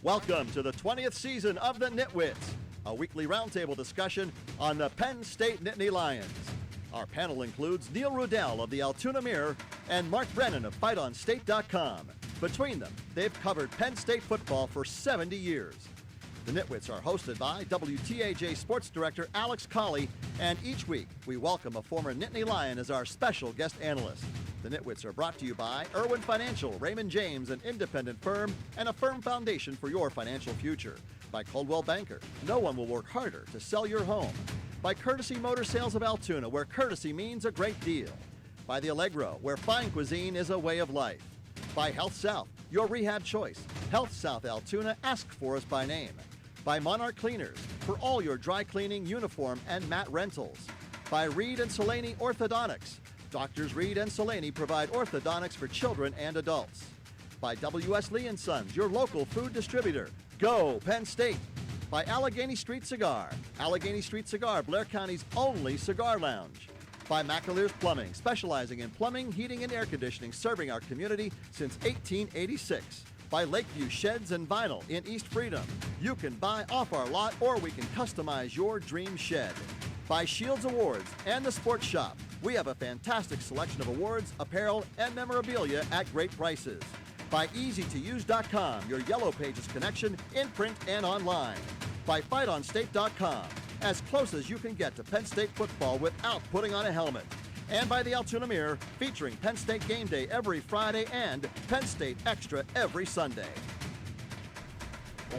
Welcome to the 20th season of the NitWits, a weekly roundtable discussion on the Penn State Nittany Lions. Our panel includes Neil Rudell of the Altoona Mirror and Mark Brennan of FightOnState.com. Between them, they've covered Penn State football for 70 years. The NitWits are hosted by WTAJ Sports Director Alex Colley, and each week we welcome a former Nittany Lion as our special guest analyst. The NitWits are brought to you by Irwin Financial, Raymond James, an independent firm, and a firm foundation for your financial future. By Coldwell Banker, no one will work harder to sell your home. By Courtesy Motor Sales of Altoona, where courtesy means a great deal. By The Allegro, where fine cuisine is a way of life. By Health South, your rehab choice. Health South Altoona, ask for us by name. By Monarch Cleaners, for all your dry cleaning, uniform, and mat rentals. By Reed and Solani Orthodontics. Doctors Reed and Solani provide orthodontics for children and adults. By W.S. Lee & Sons, your local food distributor. Go Penn State! By Allegheny Street Cigar. Allegheny Street Cigar, Blair County's only cigar lounge. By McAleer's Plumbing, specializing in plumbing, heating, and air conditioning, serving our community since 1886. By Lakeview Sheds and Vinyl in East Freedom. You can buy off our lot or we can customize your dream shed. By Shields Awards and the Sports Shop. We have a fantastic selection of awards, apparel, and memorabilia at great prices. By EasyToUse.com, your Yellow Pages connection in print and online. By FightOnState.com, as close as you can get to Penn State football without putting on a helmet. And by the Altoona Mirror, featuring Penn State Game Day every Friday and Penn State Extra every Sunday.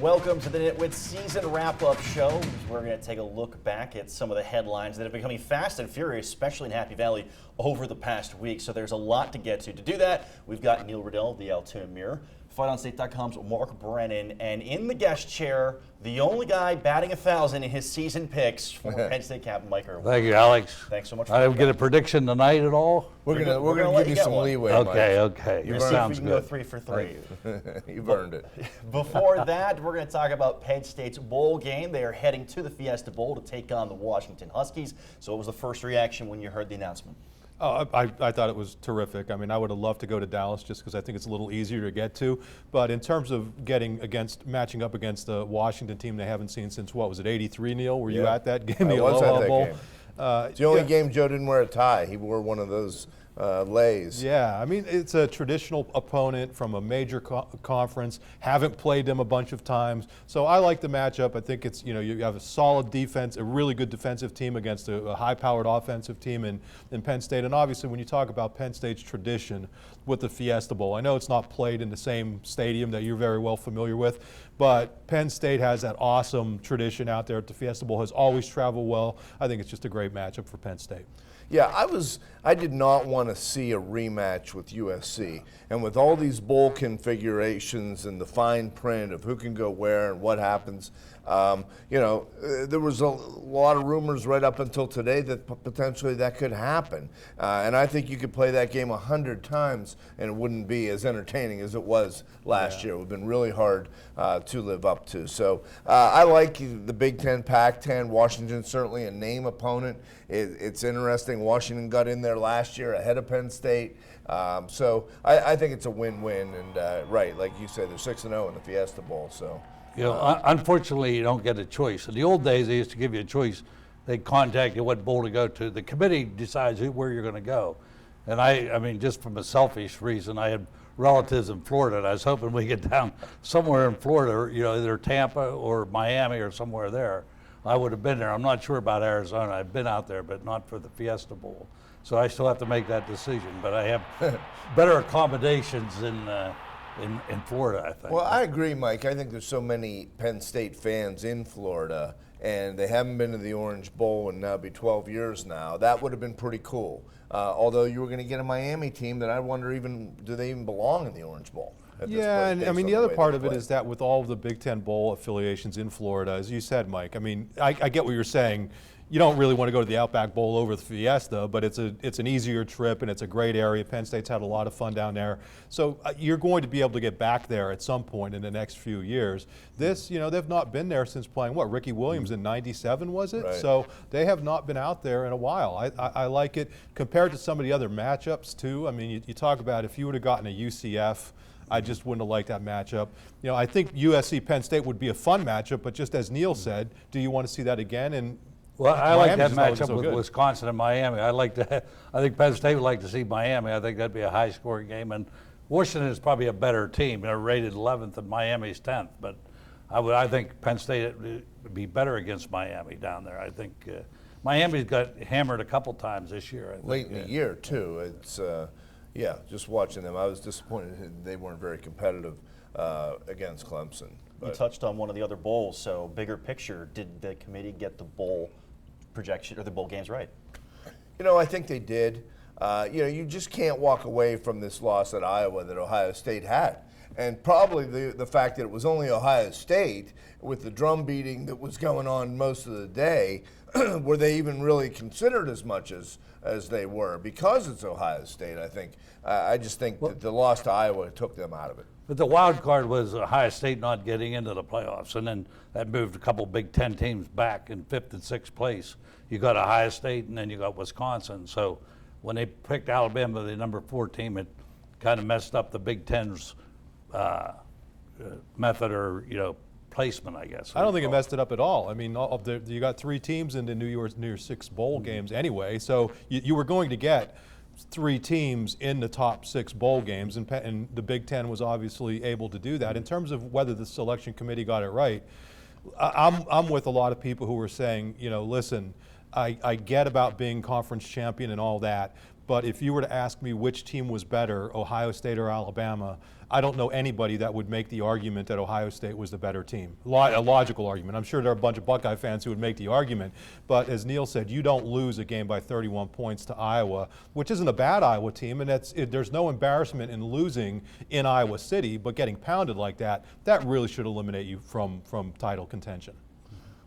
Welcome to the NitWits season wrap-up show. We're going to take a look back at some of the headlines that have become fast and furious, especially in Happy Valley, over the past week. So there's a lot to get to. To do that, we've got Neil Rudell of the Altoona Mirror, FightOnState.com's Mark Brennan, and in the guest chair, the only guy batting 1,000 in his season picks, former Penn State captain Mike Irwin. Thank you, Alex. Thanks so much. I didn't get a prediction tonight at all. We're gonna give you some leeway. Okay. You're Sounds see if we can good. go 3 for 3. You've earned it. Before that, we're going to talk about Penn State's bowl game. They are heading to the Fiesta Bowl to take on the Washington Huskies. So what was the first reaction when you heard the announcement? Oh, I thought it was terrific. I mean, I would have loved to go to Dallas just because I think it's a little easier to get to. But in terms of matching up against the Washington team they haven't seen since, what was it, 83, Neil? Were you at that game? I was at that Bowl? game. It's the only game Joe didn't wear a tie. He wore one of those lays. Yeah, I mean, it's a traditional opponent from a major conference. Haven't played them a bunch of times. So I like the matchup. I think it's, you have a solid defense, a really good defensive team against a high-powered offensive team in Penn State. And obviously, when you talk about Penn State's tradition with the Fiesta Bowl, I know it's not played in the same stadium that you're very well familiar with, but Penn State has that awesome tradition out there at the Fiesta Bowl, has always traveled well. I think it's just a great matchup for Penn State. Yeah, I did not want to see a rematch with USC. And with all these bowl configurations and the fine print of who can go where and what happens, there was a lot of rumors right up until today that potentially that could happen. And I think you could play that game 100 times and it wouldn't be as entertaining as it was last year. It would have been really hard to live up to. So I like the Big Ten, Pac-10. Washington certainly a name opponent. It's interesting. Washington got in there last year ahead of Penn State. So I think it's a win-win. And right, like you said, they're 6-0 in the Fiesta Bowl. So. Unfortunately, you don't get a choice. In the old days, they used to give you a choice. They'd contact you what bowl to go to. The committee decides where you're going to go. And I mean, just from a selfish reason, I had relatives in Florida, and I was hoping we get down somewhere in Florida, either Tampa or Miami or somewhere there. I would have been there. I'm not sure about Arizona. I've been out there, but not for the Fiesta Bowl. So I still have to make that decision. But I have better accommodations in Florida, I think. Well, I agree, Mike. I think there's so many Penn State fans in Florida, and they haven't been to the Orange Bowl in now be 12 years now. That would have been pretty cool. Although you were going to get a Miami team that I wonder do they even belong in the Orange Bowl? Yeah, and I mean, the other part of it is that with all of the Big Ten Bowl affiliations in Florida, as you said, Mike, I mean, I get what you're saying. You don't really want to go to the Outback Bowl over the Fiesta, but it's an easier trip and it's a great area. Penn State's had a lot of fun down there. So you're going to be able to get back there at some point in the next few years. This, they've not been there since playing, Ricky Williams in '97, was it? Right. So they have not been out there in a while. I like it compared to some of the other matchups, too. I mean, you talk about if you would have gotten a UCF I just wouldn't have liked that matchup. You know, I think USC Penn State would be a fun matchup, but just as Neil said, do you want to see that again? And well, I like that Miami's not looking matchup so with good. Wisconsin and Miami. I think Penn State would like to see Miami. I think that'd be a high-scoring game. And Washington is probably a better team. They're rated 11th and Miami's 10th. But I think Penn State would be better against Miami down there. I think Miami's got hammered a couple times this year. I think. Late in the year, too. It's, just watching them, I was disappointed they weren't very competitive against Clemson. You touched on one of the other bowls, so bigger picture, did the committee get the bowl projection or the bowl games right? You know, I think they did. You just can't walk away from this loss at Iowa that Ohio State had. And probably the fact that it was only Ohio State with the drum beating that was going on most of the day, were they even really considered as much as they were? Because it's Ohio State, I think. I just think that the loss to Iowa took them out of it. But the wild card was Ohio State not getting into the playoffs, and then that moved a couple Big Ten teams back in 5th and 6th place. You got Ohio State, and then you got Wisconsin. So when they picked Alabama, the number 4 team, it kind of messed up the Big Ten's method or placement, I guess. I don't think it messed it up at all. I mean, you got 3 teams in the New Year's 6 bowl games anyway, so you were going to get 3 teams in the top 6 bowl games, and the Big Ten was obviously able to do that. In terms of whether the selection committee got it right, I'm with a lot of people who were saying, listen, I get about being conference champion and all that, but if you were to ask me which team was better, Ohio State or Alabama, I don't know anybody that would make the argument that Ohio State was the better team. A logical argument. I'm sure there are a bunch of Buckeye fans who would make the argument. But as Neil said, you don't lose a game by 31 points to Iowa, which isn't a bad Iowa team, and there's no embarrassment in losing in Iowa City, but getting pounded like that really should eliminate you from title contention.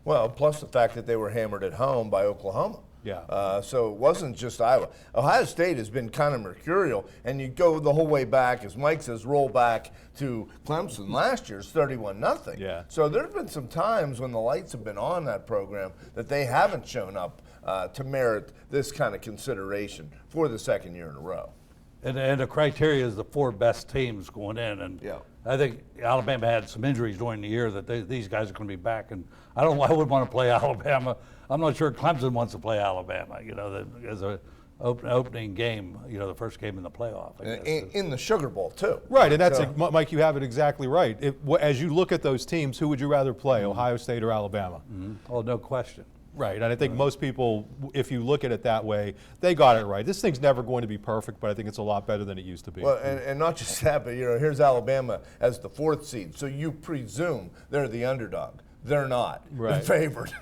Well, plus the fact that they were hammered at home by Oklahoma. Yeah. So it wasn't just Iowa. Ohio State has been kind of mercurial, and you go the whole way back, as Mike says, roll back to Clemson last year's 31-0. Yeah. So there have been some times when the lights have been on that program that they haven't shown up to merit this kind of consideration for the second year in a row. And the criteria is the 4 best teams going in. And Yeah. I think Alabama had some injuries during the year that these guys are going to be back. And I don't know why I would want to play Alabama. I'm not sure Clemson wants to play Alabama, as an opening game, the first game in the playoff. I guess. In the Sugar Bowl, too. Right, and Mike, you have it exactly right. As you look at those teams, who would you rather play, Ohio State or Alabama? Mm-hmm. Oh, no question. Right, and I think most people, if you look at it that way, they got it right. This thing's never going to be perfect, but I think it's a lot better than it used to be. Well, and not just that, but here's Alabama as the 4th seed, so you presume they're the underdog. They're not. Right. They're favored.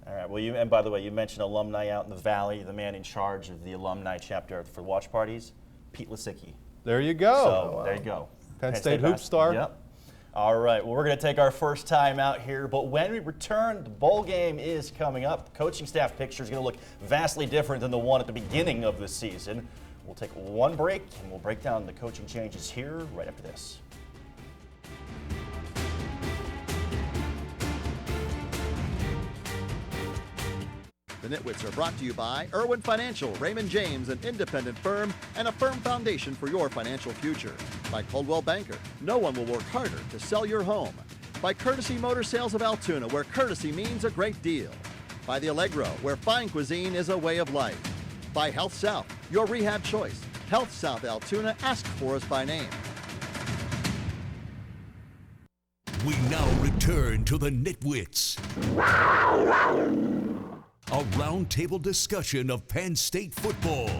All right. Well, and by the way, you mentioned alumni out in the Valley. The man in charge of the alumni chapter for watch parties, Pete Lisicki. There you go. So there you go. Penn State hoop star. Yep. All right. Well, we're going to take our first time out here, but when we return, the bowl game is coming up. The coaching staff picture is going to look vastly different than the one at the beginning of the season. We'll take one break, and we'll break down the coaching changes here right after this. The NitWits are brought to you by Irwin Financial, Raymond James, an independent firm, and a firm foundation for your financial future. By Coldwell Banker, no one will work harder to sell your home. By Courtesy Motor Sales of Altoona, where courtesy means a great deal. By the Allegro, where fine cuisine is a way of life. By Health South, your rehab choice. Health South Altoona, ask for us by name. We now return to the NitWits. A roundtable discussion of Penn State football.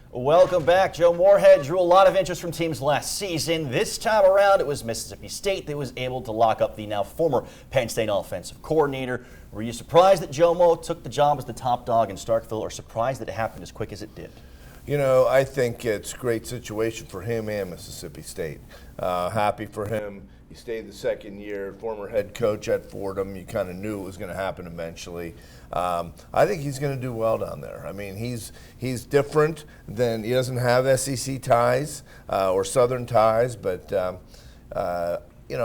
Welcome back. Joe Moorhead drew a lot of interest from teams last season. This time around, it was Mississippi State that was able to lock up the now former Penn State offensive coordinator. Were you surprised that Joe Mo took the job as the top dog in Starkville, or surprised that it happened as quick as it did? I think it's a great situation for him and Mississippi State. Happy for him. He stayed the second year, former head coach at Fordham. You kind of knew it was going to happen eventually. I think he's going to do well down there. I mean, he's different than, he doesn't have SEC ties or Southern ties, but I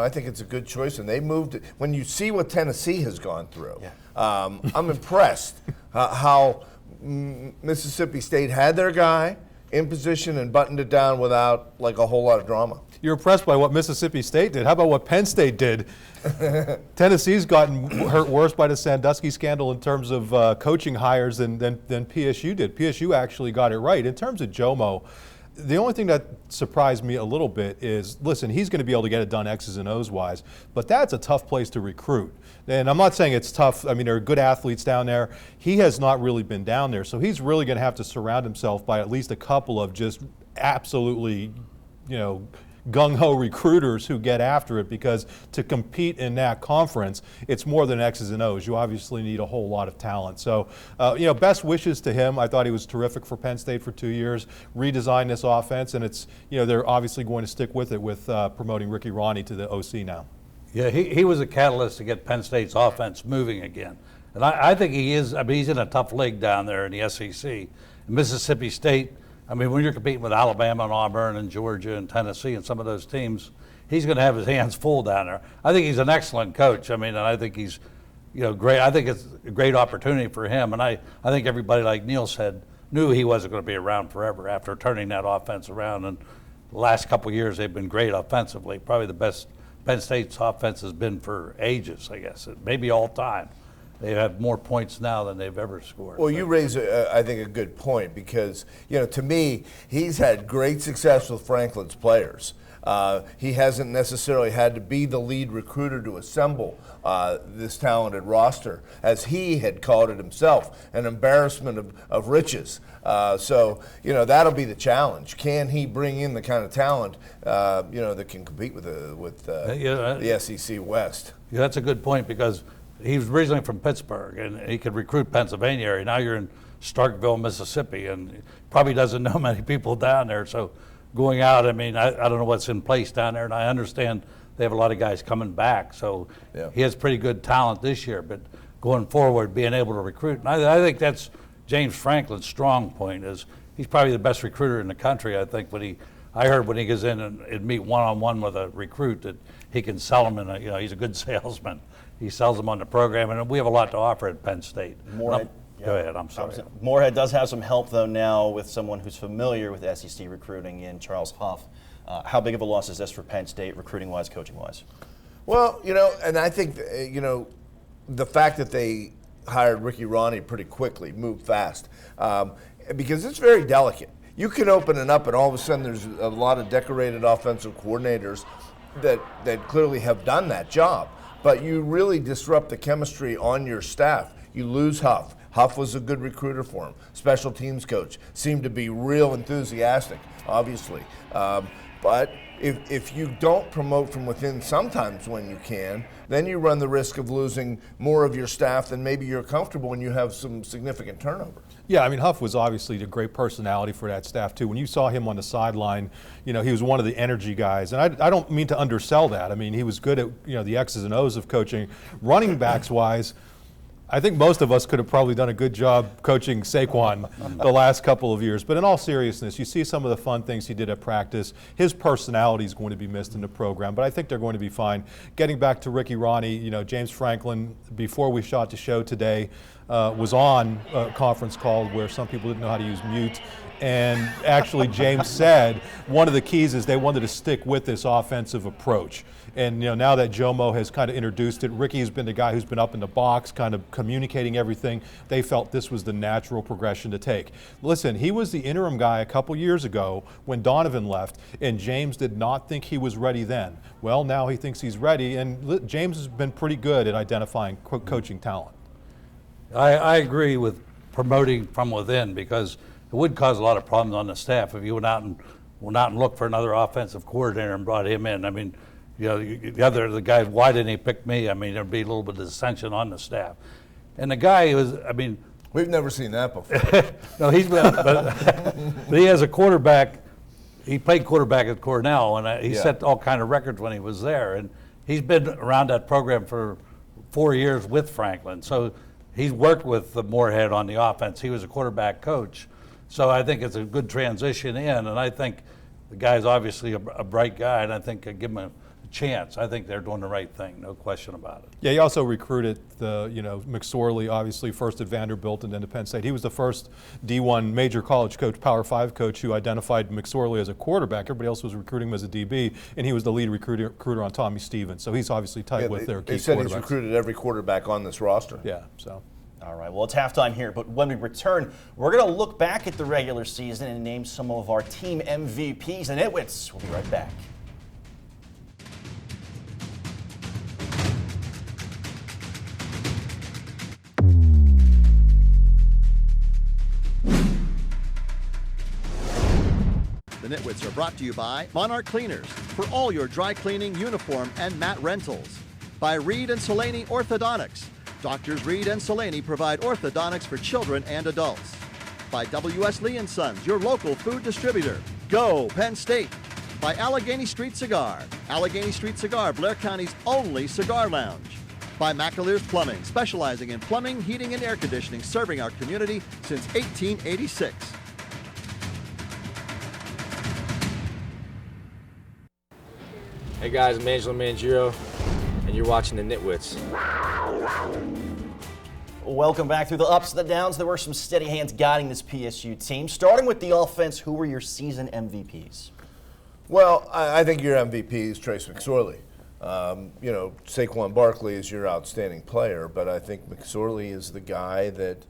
think it's a good choice. And they moved, when you see what Tennessee has gone through, I'm impressed how Mississippi State had their guy. in position and buttoned it down without like a whole lot of drama. You're impressed by what Mississippi State did. How about what Penn State did? Tennessee's gotten hurt worse by the Sandusky scandal in terms of coaching hires than PSU did. PSU actually got it right. In terms of Jomo, the only thing that surprised me a little bit is, listen, he's going to be able to get it done X's and O's wise, but that's a tough place to recruit. And I'm not saying it's tough. I mean, there are good athletes down there. He has not really been down there, so he's really going to have to surround himself by at least a couple of just absolutely, gung-ho recruiters who get after it, because to compete in that conference, it's more than X's and O's. You obviously need a whole lot of talent. So, best wishes to him. I thought he was terrific for Penn State for 2 years, redesigned this offense, and it's, they're obviously going to stick with it with promoting Ricky Ronnie to the OC now. Yeah, he was a catalyst to get Penn State's offense moving again. And I think he is. I mean, he's in a tough league down there in the SEC. Mississippi State, I mean, when you're competing with Alabama and Auburn and Georgia and Tennessee and some of those teams, he's going to have his hands full down there. I think he's an excellent coach. I mean, and I think he's, great. I think it's a great opportunity for him. And I think everybody, like Neil said, knew he wasn't going to be around forever after turning that offense around. And the last couple of years, they've been great offensively. Probably the best Penn State's offense has been for ages, I guess, maybe all time. They have more points now than they've ever scored. Well, you raise, I think, a good point, because, to me, he's had great success with Franklin's players. He hasn't necessarily had to be the lead recruiter to assemble this talented roster, as he had called it himself, an embarrassment of riches. So, that'll be the challenge. Can he bring in the kind of talent, that can compete with the SEC West? Yeah, that's a good point, because he was originally from Pittsburgh, and he could recruit Pennsylvania area. Now you're in Starkville, Mississippi, and probably doesn't know many people down there. So going out, I mean, I don't know what's in place down there, and I understand they have a lot of guys coming back. So he has pretty good talent this year, but going forward, being able to recruit. And I think that's James Franklin's strong point, is he's probably the best recruiter in the country. I think I heard when he goes in and meet one-on-one with a recruit, that he can sell him, and he's a good salesman. He sells them on the program, and we have a lot to offer at Penn State. Moorhead, Go ahead, I'm sorry. Moorhead does have some help, though, now with someone who's familiar with SEC recruiting in Charles Huff. How big of a loss is this for Penn State, recruiting-wise, coaching-wise? Well, and I think, the fact that they hired Ricky Ronnie pretty quickly, moved fast, because it's very delicate. You can open it up, and all of a sudden there's a lot of decorated offensive coordinators that clearly have done that job. But you really disrupt the chemistry on your staff. You lose Huff. Huff was a good recruiter for him. Special teams coach. Seemed to be real enthusiastic, obviously. But if you don't promote from within sometimes when you can, then you run the risk of losing more of your staff than maybe you're comfortable when you have some significant turnover. Yeah, I mean, Huff was obviously a great personality for that staff, too. When you saw him on the sideline, he was one of the energy guys. And I don't mean to undersell that. I mean, he was good at, the X's and O's of coaching. Running backs-wise, I think most of us could have probably done a good job coaching Saquon the last couple of years. But in all seriousness, you see some of the fun things he did at practice. His personality is going to be missed in the program, but I think they're going to be fine. Getting back to Ricky Ronnie, James Franklin, before we shot the show today, was on a conference call where some people didn't know how to use mute. And actually, James said one of the keys is they wanted to stick with this offensive approach. And now that Jomo has kind of introduced it, Ricky has been the guy who's been up in the box, kind of communicating everything. They felt this was the natural progression to take. Listen, he was the interim guy a couple years ago when Donovan left, and James did not think he was ready then. Well, now he thinks he's ready, and James has been pretty good at identifying coaching talent. I agree with promoting from within, because it would cause a lot of problems on the staff if you went out and looked for another offensive coordinator and brought him in. I mean, the guy, why didn't he pick me? I mean, there'd be a little bit of dissension on the staff. And the guy we've never seen that before. No, but he has a quarterback. He played quarterback at Cornell, and he set all kind of records when he was there. And he's been around that program for 4 years with Franklin. So he's worked with the Moorhead on the offense. He was a quarterback coach. So I think it's a good transition in, and I think the guy's obviously a bright guy, and I think I give him a chance, I think they're doing the right thing, no question about it. Yeah, he also recruited McSorley, obviously first at Vanderbilt and then to Penn State. He was the first D1 major college coach, Power 5 coach, who identified McSorley as a quarterback. Everybody else was recruiting him as a DB, and he was the lead recruiter on Tommy Stevens. So he's obviously tight with their key quarterbacks. They said he's recruited every quarterback on this roster. Yeah, so. All right, well, it's halftime here, but when we return, we're going to look back at the regular season and name some of our team MVPs and NitWits. We'll be right back. The Nitwits are brought to you by Monarch Cleaners for all your dry cleaning, uniform, and mat rentals. By Reed and Solani Orthodontics. Doctors Reed and Solani provide orthodontics for children and adults. By W.S. Lee & Sons, your local food distributor. Go Penn State. By Allegheny Street Cigar. Allegheny Street Cigar, Blair County's only cigar lounge. By McAleer's Plumbing, specializing in plumbing, heating, and air conditioning, serving our community since 1886. Hey guys, I'm Angelo Mangiero, and you're watching the Nitwits. Welcome back. Through the ups and the downs, there were some steady hands guiding this PSU team. Starting with the offense, who were your season MVPs? Well, I think your MVP is Trace McSorley. Saquon Barkley is your outstanding player, but I think McSorley is the guy that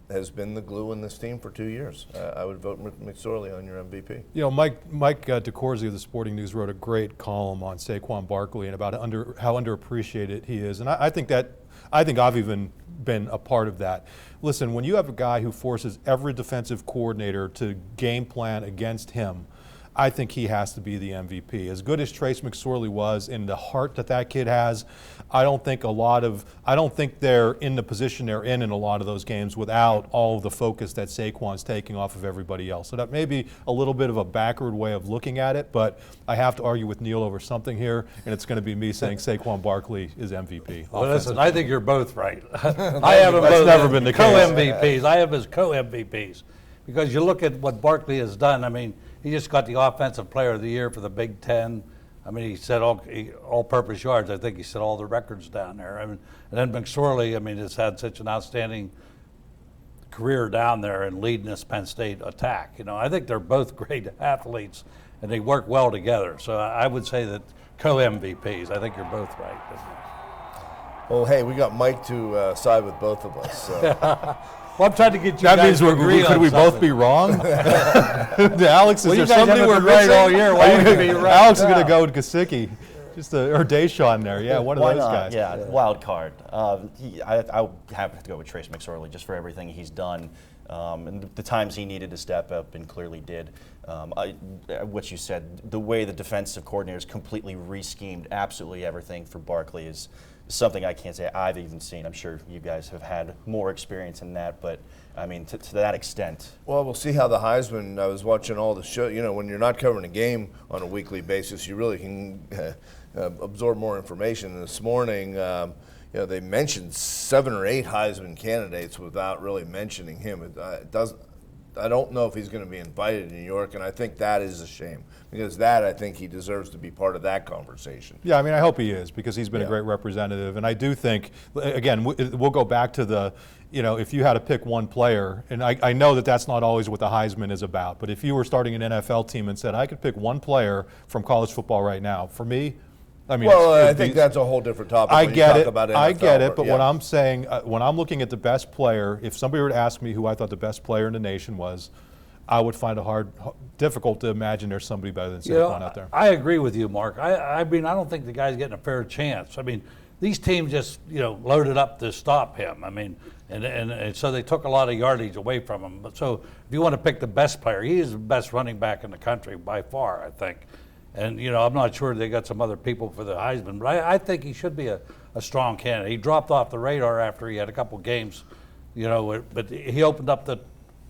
has been the glue in this team for 2 years. I would vote McSorley on your MVP. You know, Mike DeCourcy of the Sporting News wrote a great column on Saquon Barkley and about how underappreciated he is, and I think I've even been a part of that. Listen, when you have a guy who forces every defensive coordinator to game plan against him, I think he has to be the MVP. As good as Trace McSorley was, in the heart that kid has, I don't think they're in the position they're in a lot of those games without all of the focus that Saquon's taking off of everybody else. So that may be a little bit of a backward way of looking at it, but I have to argue with Neil over something here, and it's going to be me saying Saquon Barkley is MVP. Well, listen, I think you're both right. I have them both never been the case. co-MVPs. I have his co-MVPs because you look at what Barkley has done. I mean, he just got the Offensive Player of the Year for the Big Ten. I mean, he set all-purpose yards. I think he set all the records down there. I mean, and then McSorley, I mean, has had such an outstanding career down there and leading this Penn State attack. You know, I think they're both great athletes, and they work well together. So I would say that co-MVPs. I think you're both right. Well, hey, we got Mike to side with both of us. So. Well, I'm trying to get you That guys means to agree could on we both something. be wrong? Alex, is Well, there you guys something haven't we're been right missing? all year. Why would you be right Alex is going now? to go with Gesicki, or Deshaun there. Yeah, one of Why those not? guys. Yeah, wild card. I have to go with Trace McSorley just for everything he's done. And the times he needed to step up and clearly did. What you said, the way the defensive coordinators completely re-schemed absolutely everything for Barkley is something I can't say I've even seen. I'm sure you guys have had more experience in that, but I mean, to that extent. Well, we'll see how the Heisman. I was watching all the show. You know, when you're not covering a game on a weekly basis, you really can absorb more information. This morning, they mentioned 7 or 8 Heisman candidates without really mentioning him. I don't know if he's going to be invited to New York, and I think that is a shame because I think he deserves to be part of that conversation. Yeah, I mean, I hope he is because he's been a great representative. And I do think, again, we'll go back to if you had to pick one player, and I know that that's not always what the Heisman is about, but if you were starting an NFL team and said, I could pick one player from college football right now, for me, I mean, I think that's a whole different topic. I get it. About NFL, I get it. But yeah. what I'm saying, when I'm looking at the best player, if somebody were to ask me who I thought the best player in the nation was, I would find it difficult to imagine there's somebody better than Saquon out there. I agree with you, Mark. I mean, I don't think the guy's getting a fair chance. I mean, these teams just loaded up to stop him. I mean, and so they took a lot of yardage away from him. But so if you want to pick the best player, he is the best running back in the country by far, I think. And, I'm not sure they got some other people for the Heisman, but I think he should be a strong candidate. He dropped off the radar after he had a couple games, but he opened up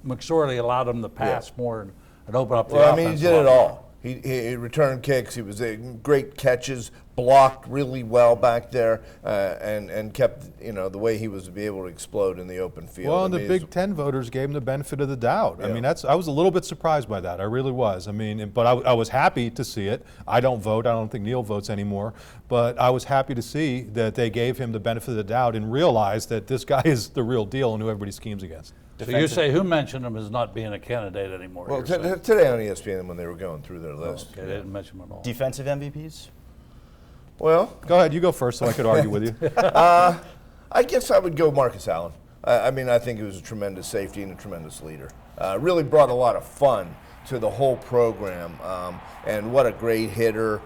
McSorley allowed him to pass more and open up the offense. Well, I mean, he did it all. He returned kicks. He was great catches, blocked really well back there, and kept the way he was to be able to explode in the open field. Well, and the Big Ten voters gave him the benefit of the doubt. Yeah. I mean, I was a little bit surprised by that. I really was. I mean, but I was happy to see it. I don't vote. I don't think Neil votes anymore. But I was happy to see that they gave him the benefit of the doubt and realized that this guy is the real deal and who everybody schemes against. So you say who mentioned him as not being a candidate anymore? Well, today on ESPN when they were going through their list. Okay, they didn't mention him at all. Defensive MVPs? Well, Go ahead, you go first so I could argue with you. I guess I would go Marcus Allen. I mean, I think he was a tremendous safety and a tremendous leader. Really brought a lot of fun to the whole program, and what a great hitter.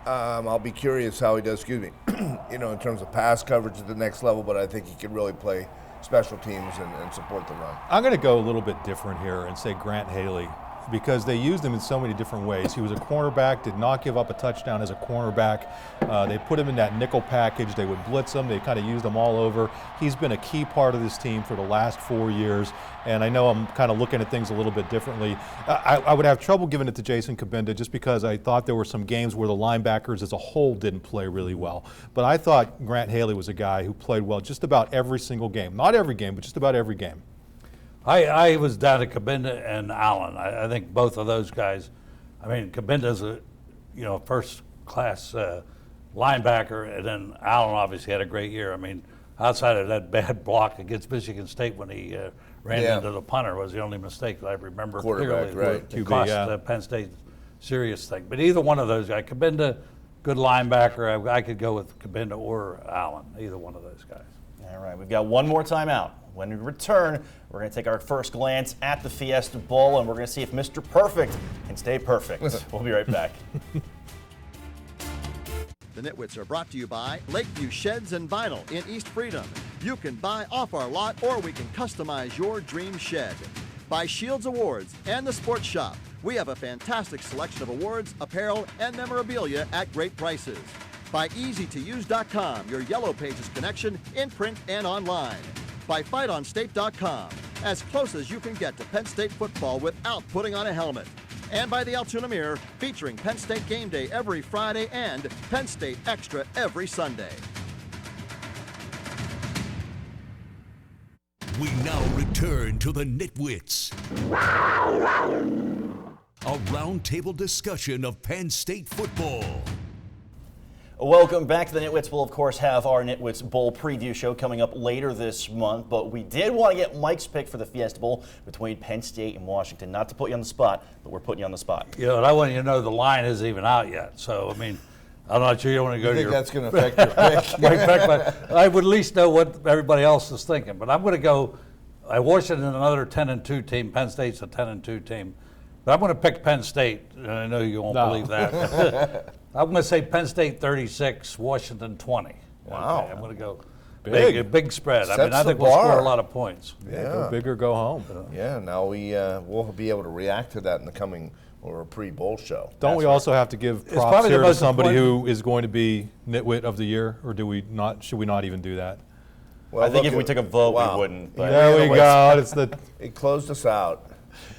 I'll be curious how he does, in terms of pass coverage at the next level, but I think he could really play special teams and support the run. I'm going to go a little bit different here and say Grant Haley, because they used him in so many different ways. He was a cornerback, did not give up a touchdown as a cornerback. They put him in that nickel package. They would blitz him. They kind of used him all over. He's been a key part of this team for the last 4 years, and I know I'm kind of looking at things a little bit differently. I would have trouble giving it to Jason Kabinda just because I thought there were some games where the linebackers as a whole didn't play really well. But I thought Grant Haley was a guy who played well just about every single game. Not every game, but just about every game. I was down to Kabinda and Allen. I think both of those guys. I mean, Kabinda's a first-class linebacker, and then Allen obviously had a great year. I mean, outside of that bad block against Michigan State when he ran into the punter was the only mistake that I remember Quarterback, clearly. right. It cost Penn State serious thing. But either one of those guys, Kabinda, good linebacker. I could go with Kabinda or Allen, either one of those guys. All right, we've got one more timeout. When we return, we're going to take our first glance at the Fiesta Bowl, and we're going to see if Mr. Perfect can stay perfect. We'll be right back. The Nitwits are brought to you by Lakeview Sheds and Vinyl in East Freedom. You can buy off our lot, or we can customize your dream shed. By Shields Awards and the Sports Shop. We have a fantastic selection of awards, apparel, and memorabilia at great prices. By EasyToUse.com, your Yellow Pages connection in print and online. By FightOnState.com, as close as you can get to Penn State football without putting on a helmet. And by the Altoona Mirror, featuring Penn State Game Day every Friday and Penn State Extra every Sunday. We now return to the Nitwits. A roundtable discussion of Penn State football. Welcome back to the Nitwits. We'll, of course, have our Nitwits Bowl preview show coming up later this month, but we did want to get Mike's pick for the Fiesta Bowl between Penn State and Washington. Not to put you on the spot, but we're putting you on the spot. Yeah, and I want you to know the line isn't even out yet. So, I mean, I'm not sure you want to go to your... that's going to affect your pick? I would at least know what everybody else is thinking. But I'm going to go, Washington, another 10-2 team. Penn State's a 10-2 team. But I'm going to pick Penn State, and I know you won't believe that. I'm going to say Penn State 36, Washington 20. Wow. Okay, I'm going to go Big. big spread. I Sets I the think we'll bar. score a lot of points. Go big or go home. Yeah, now we'll be able to react to that in the coming or pre-bowl show. Don't we also have to give props probably the here to most somebody important- who is going to be Nitwit of the Year, or do we not? Should we not even do that? Well, I think look if we at- took a vote, wow. we wouldn't. But There we go. It's It closed us out.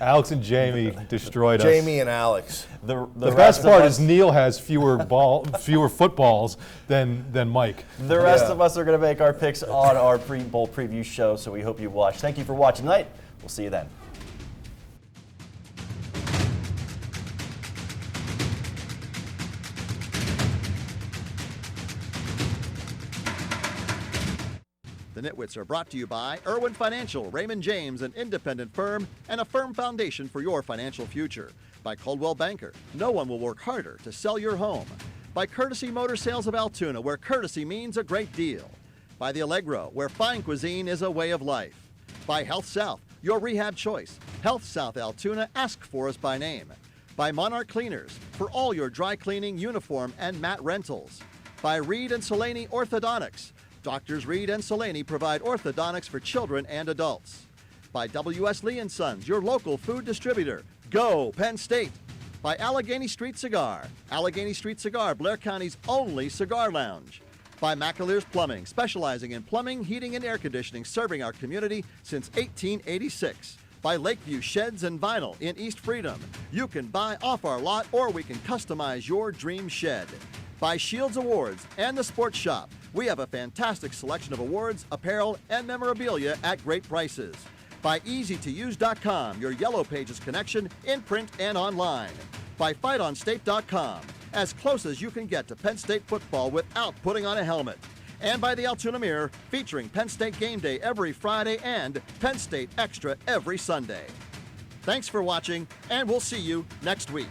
Alex and Jamie destroyed us. Jamie and Alex. the The rest best of part us- is Neil has fewer footballs than Mike. The rest of us are going to make our picks on our pre-bowl preview show, so we hope you watch. Thank you for watching tonight. We'll see you then. The Nitwits are brought to you by Irwin Financial, Raymond James, an independent firm, and a firm foundation for your financial future. By Coldwell Banker, no one will work harder to sell your home. By Courtesy Motor Sales of Altoona, where courtesy means a great deal. By the Allegro, where fine cuisine is a way of life. By Health South, your rehab choice. Health South Altoona, ask for us by name. By Monarch Cleaners, for all your dry cleaning, uniform, and mat rentals. By Reed and Solani Orthodontics. Doctors Reed and Solani provide orthodontics for children and adults. By W.S. Lee & Sons, your local food distributor. Go, Penn State! By Allegheny Street Cigar. Allegheny Street Cigar, Blair County's only cigar lounge. By McAleer's Plumbing, specializing in plumbing, heating, and air conditioning, serving our community since 1886. By Lakeview Sheds and Vinyl in East Freedom. You can buy off our lot or we can customize your dream shed. By Shields Awards and the Sports Shop. We have a fantastic selection of awards, apparel, and memorabilia at great prices. By EasyToUse.com, your Yellow Pages connection in print and online. By FightOnState.com, as close as you can get to Penn State football without putting on a helmet. And by the Altoona Mirror, featuring Penn State Game Day every Friday and Penn State Extra every Sunday. Thanks for watching, and we'll see you next week.